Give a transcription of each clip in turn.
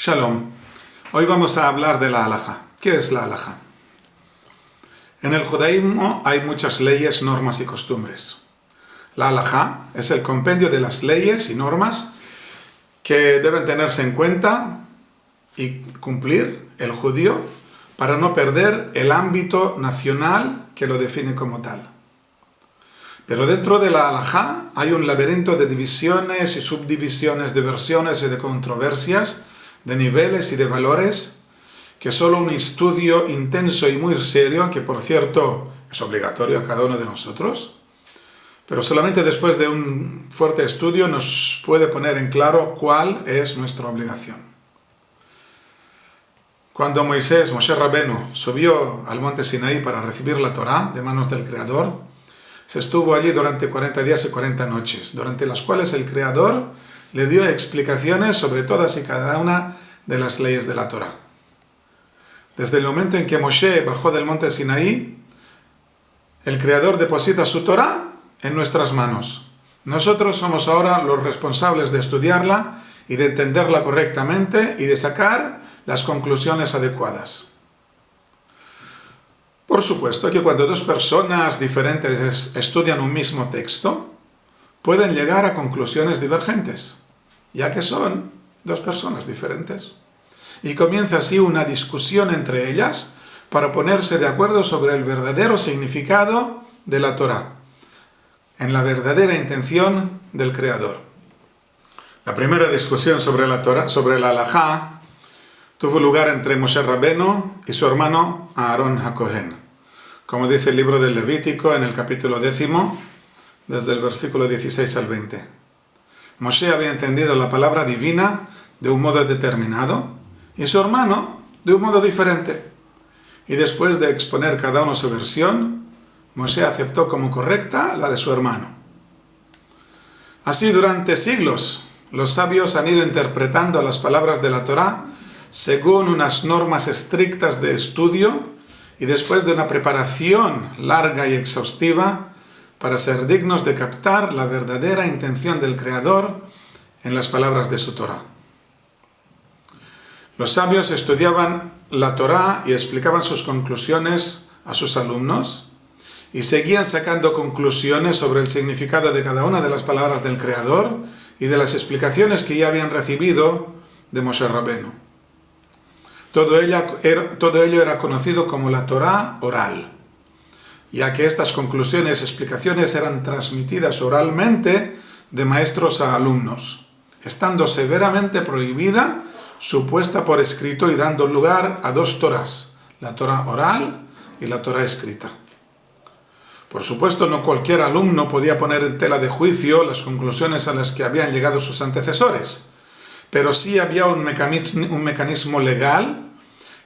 Shalom. Hoy vamos a hablar de la halajá. ¿Qué es la halajá? En el judaísmo hay muchas leyes, normas y costumbres. La halajá es el compendio de las leyes y normas que deben tenerse en cuenta y cumplir el judío para no perder el ámbito nacional que lo define como tal. Pero dentro de la halajá hay un laberinto de divisiones y subdivisiones, de versiones y de controversias, de niveles y de valores, que solo un estudio intenso y muy serio, que por cierto es obligatorio a cada uno de nosotros, pero solamente después de un fuerte estudio nos puede poner en claro cuál es nuestra obligación. Cuando Moshe Rabenu subió al monte Sinaí para recibir la Torá de manos del Creador, se estuvo allí durante 40 días y 40 noches, durante las cuales el Creador le dio explicaciones sobre todas y cada una de las leyes de la Torá. Desde el momento en que Moshe bajó del monte Sinaí, el Creador deposita su Torá en nuestras manos. Nosotros somos ahora los responsables de estudiarla y de entenderla correctamente y de sacar las conclusiones adecuadas. Por supuesto que cuando dos personas diferentes estudian un mismo texto, pueden llegar a conclusiones divergentes, ya que son dos personas diferentes. Y comienza así una discusión entre ellas para ponerse de acuerdo sobre el verdadero significado de la Torá, en la verdadera intención del Creador. La primera discusión sobre la Torá, sobre la halajá, tuvo lugar entre Moshe Rabenu y su hermano Aarón HaKohen. Como dice el libro del Levítico en el capítulo 10, desde el versículo 16 al 20. Moshe había entendido la palabra divina de un modo determinado y su hermano de un modo diferente. Y después de exponer cada uno su versión, Moshe aceptó como correcta la de su hermano. Así durante siglos, los sabios han ido interpretando las palabras de la Torá según unas normas estrictas de estudio y después de una preparación larga y exhaustiva para ser dignos de captar la verdadera intención del Creador en las palabras de su Torá. Los sabios estudiaban la Torá y explicaban sus conclusiones a sus alumnos y seguían sacando conclusiones sobre el significado de cada una de las palabras del Creador y de las explicaciones que ya habían recibido de Moshe Rabenu. Todo ello era conocido como la Torá oral, ya que estas conclusiones y explicaciones eran transmitidas oralmente de maestros a alumnos, estando severamente prohibida su puesta por escrito y dando lugar a dos Torás, la Torá oral y la Torá escrita. Por supuesto, no cualquier alumno podía poner en tela de juicio las conclusiones a las que habían llegado sus antecesores, pero sí había un mecanismo legal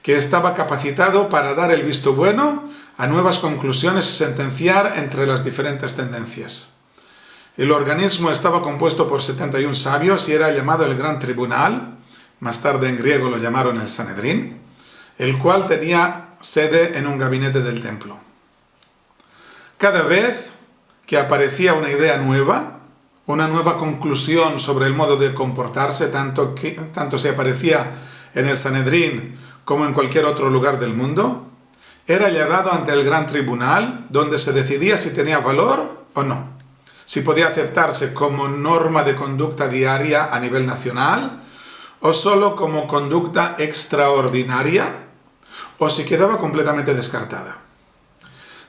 que estaba capacitado para dar el visto bueno a nuevas conclusiones y sentenciar entre las diferentes tendencias. El organismo estaba compuesto por 71 sabios y era llamado el Gran Tribunal, más tarde en griego lo llamaron el Sanedrín, el cual tenía sede en un gabinete del templo. Cada vez que aparecía una idea nueva, una nueva conclusión sobre el modo de comportarse, tanto si aparecía en el Sanedrín como en cualquier otro lugar del mundo, era llevado ante el Gran Tribunal, donde se decidía si tenía valor o no, si podía aceptarse como norma de conducta diaria a nivel nacional, o solo como conducta extraordinaria, o si quedaba completamente descartada.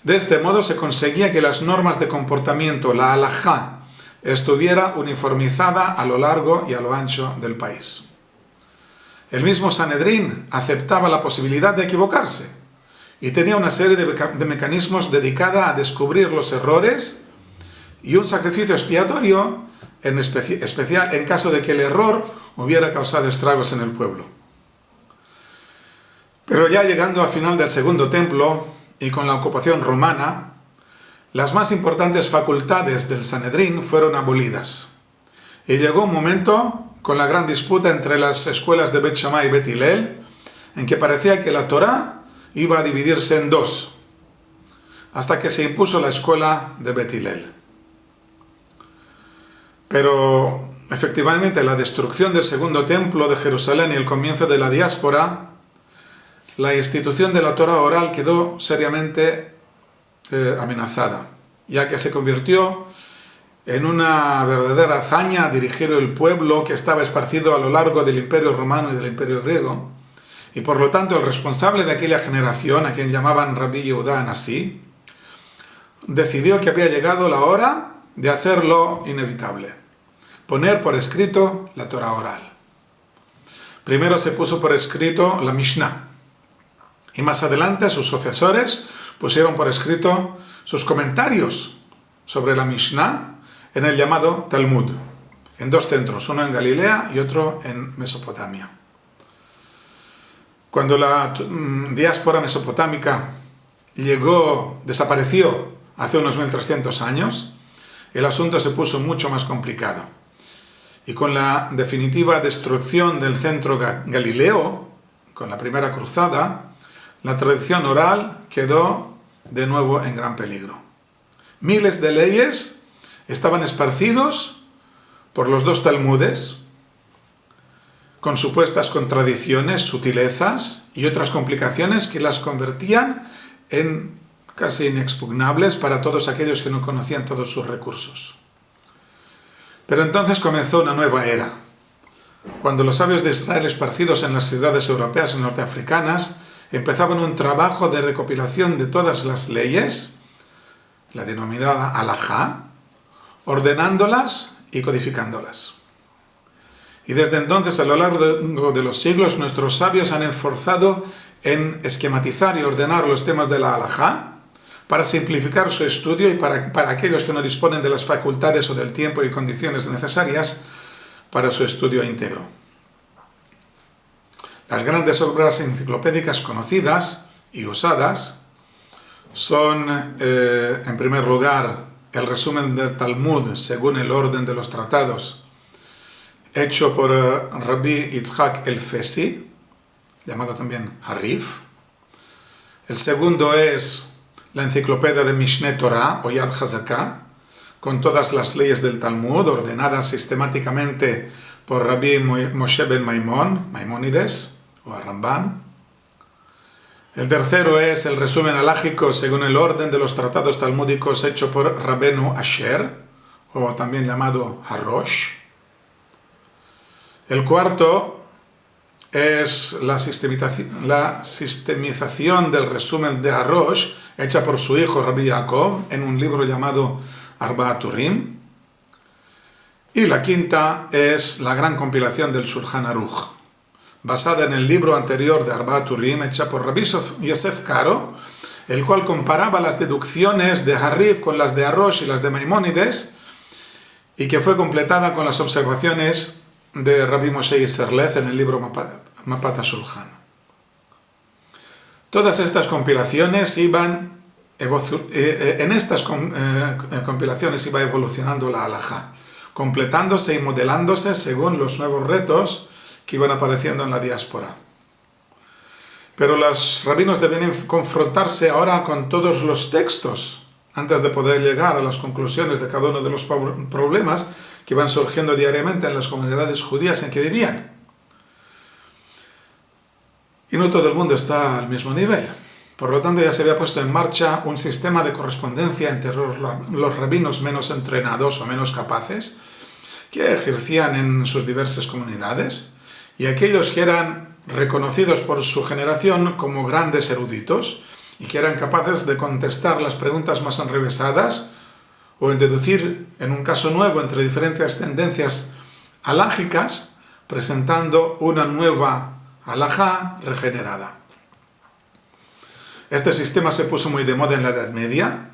De este modo se conseguía que las normas de comportamiento, la halajá, estuviera uniformizada a lo largo y a lo ancho del país. El mismo Sanedrín aceptaba la posibilidad de equivocarse y tenía una serie de mecanismos dedicada a descubrir los errores y un sacrificio expiatorio en especial en caso de que el error hubiera causado estragos en el pueblo. Pero ya llegando al final del Segundo Templo y con la ocupación romana, las más importantes facultades del Sanedrín fueron abolidas. Y llegó un momento con la gran disputa entre las escuelas de Bet Shammai y Bet Hillel, en que parecía que la Torá iba a dividirse en dos, hasta que se impuso la escuela de Bet Hillel. Pero efectivamente la destrucción del segundo templo de Jerusalén y el comienzo de la diáspora, la institución de la Torá oral quedó seriamente amenazada, ya que se convirtió en una verdadera hazaña dirigir el pueblo que estaba esparcido a lo largo del Imperio Romano y del Imperio Griego, y por lo tanto el responsable de aquella generación, a quien llamaban Rabbi Yehudá Anasí, decidió que había llegado la hora de hacerlo inevitable, poner por escrito la Torá oral. Primero se puso por escrito la Mishnah, y más adelante sus sucesores pusieron por escrito sus comentarios sobre la Mishnah en el llamado Talmud, en dos centros, uno en Galilea y otro en Mesopotamia. Cuando la diáspora mesopotámica desapareció hace unos 1300 años, el asunto se puso mucho más complicado. Y con la definitiva destrucción del centro galileo, con la primera cruzada, la tradición oral quedó de nuevo en gran peligro. Miles de leyes estaban esparcidos por los dos talmudes, con supuestas contradicciones, sutilezas y otras complicaciones que las convertían en casi inexpugnables para todos aquellos que no conocían todos sus recursos. Pero entonces comenzó una nueva era, cuando los sabios de Israel esparcidos en las ciudades europeas y norteafricanas empezaban un trabajo de recopilación de todas las leyes, la denominada halajá, ordenándolas y codificándolas. Y desde entonces, a lo largo de los siglos, nuestros sabios han esforzado en esquematizar y ordenar los temas de la halajá para simplificar su estudio y para aquellos que no disponen de las facultades o del tiempo y condiciones necesarias para su estudio íntegro. Las grandes obras enciclopédicas conocidas y usadas son, en primer lugar, el resumen del Talmud según el orden de los tratados, hecho por Rabbi Yitzhak el-Fesi, llamado también Harif. El segundo es la enciclopedia de Mishneh Torah o Yad Hazaká, con todas las leyes del Talmud, ordenadas sistemáticamente por Rabbi Moshe ben Maimónides, o Rambam. El tercero es el resumen halájico según el orden de los tratados talmúdicos hecho por Rabbeinu Asher, o también llamado Harosh. El cuarto es la sistemización del resumen de Harosh, hecha por su hijo Rabbi Yaakov, en un libro llamado Arbaat Urim. Y la quinta es la gran compilación del Shulchan Aruch, basada en el libro anterior de Arbaat Urim, hecha por Rabbi Yosef Karo, el cual comparaba las deducciones de Harif con las de Harosh y las de Maimónides, y que fue completada con las observaciones de Rabbi Moshe Isserlez en el libro Mapat HaShulchan. Todas estas compilaciones iban evolucionando la halajá, completándose y modelándose según los nuevos retos que iban apareciendo en la diáspora. Pero los rabinos deben confrontarse ahora con todos los textos antes de poder llegar a las conclusiones de cada uno de los problemas que van surgiendo diariamente en las comunidades judías en que vivían. Y no todo el mundo está al mismo nivel. Por lo tanto, ya se había puesto en marcha un sistema de correspondencia entre los rabinos menos entrenados o menos capaces, que ejercían en sus diversas comunidades, y aquellos que eran reconocidos por su generación como grandes eruditos y que eran capaces de contestar las preguntas más enrevesadas o en deducir en un caso nuevo entre diferentes tendencias halágicas, presentando una nueva halajá regenerada. Este sistema se puso muy de moda en la Edad Media,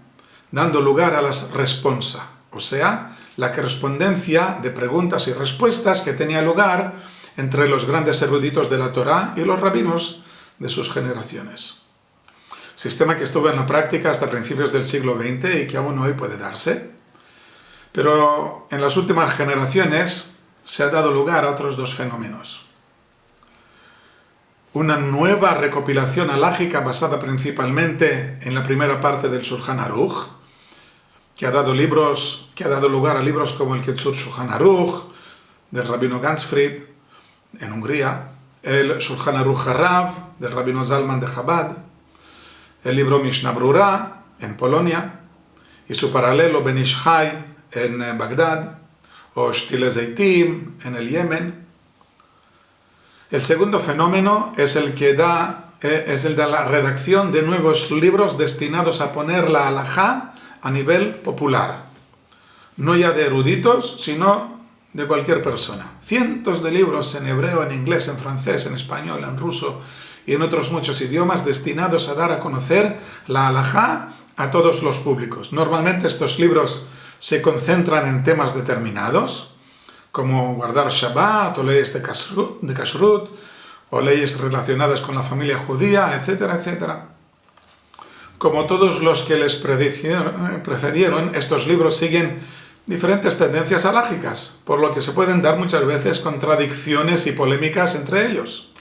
dando lugar a las responsa, o sea, la correspondencia de preguntas y respuestas que tenía lugar entre los grandes eruditos de la Torá y los rabinos de sus generaciones. Sistema que estuvo en la práctica hasta principios del siglo XX y que aún hoy puede darse. Pero en las últimas generaciones se ha dado lugar a otros dos fenómenos. Una nueva recopilación halágica basada principalmente en la primera parte del Shulchan Aruch, que ha dado lugar a libros como el Kitzur Shulchan Aruch, del rabino Gansfried, en Hungría, el Shulchan Aruch HaRav, del rabino Zalman de Chabad, el libro Mishnah Brura, en Polonia, y su paralelo Ben Ish Chai, en Bagdad, o Shtile Zeitim, en el Yemen. El segundo fenómeno es el de la redacción de nuevos libros destinados a poner la halajá a nivel popular. No ya de eruditos, sino de cualquier persona. Cientos de libros en hebreo, en inglés, en francés, en español, en ruso y en otros muchos idiomas destinados a dar a conocer la halajá a todos los públicos. Normalmente estos libros se concentran en temas determinados, como guardar Shabbat, o leyes de Kashrut, o leyes relacionadas con la familia judía, etcétera, etcétera. Como todos los que les precedieron, estos libros siguen diferentes tendencias halágicas, por lo que se pueden dar muchas veces contradicciones y polémicas entre ellos.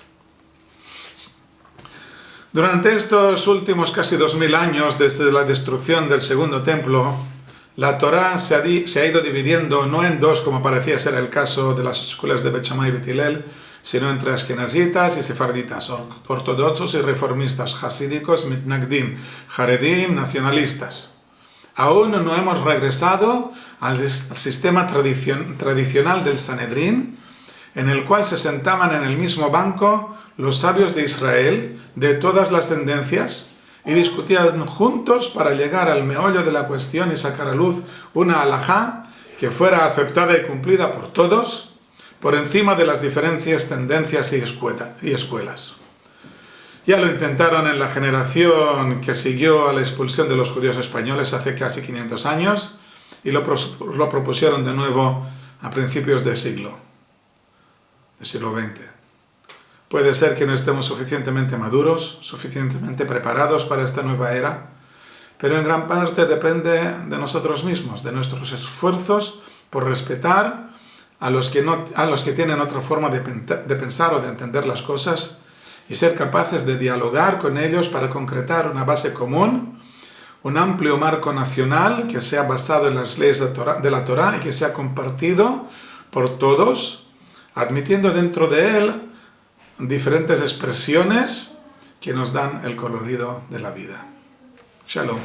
Durante estos últimos casi 2000 años, desde la destrucción del Segundo Templo, la Torá se ha ido dividiendo no en dos, como parecía ser el caso de las escuelas de Bet Shammai y Bet Hillel, sino entre ashkenazitas y sefarditas, ortodoxos y reformistas, hasídicos, mitnagdim, haredim, nacionalistas. Aún no hemos regresado al sistema tradicional del Sanedrín, en el cual se sentaban en el mismo banco los sabios de Israel de todas las tendencias y discutían juntos para llegar al meollo de la cuestión y sacar a luz una halajá que fuera aceptada y cumplida por todos, por encima de las diferentes tendencias y escuelas. Ya lo intentaron en la generación que siguió a la expulsión de los judíos españoles hace casi 500 años y lo propusieron de nuevo a principios del siglo XX. Puede ser que no estemos suficientemente maduros, suficientemente preparados para esta nueva era, pero en gran parte depende de nosotros mismos, de nuestros esfuerzos por respetar a los que tienen otra forma de pensar o de entender las cosas y ser capaces de dialogar con ellos para concretar una base común, un amplio marco nacional que sea basado en las leyes de la Torá y que sea compartido por todos, admitiendo dentro de él diferentes expresiones que nos dan el colorido de la vida. Shalom.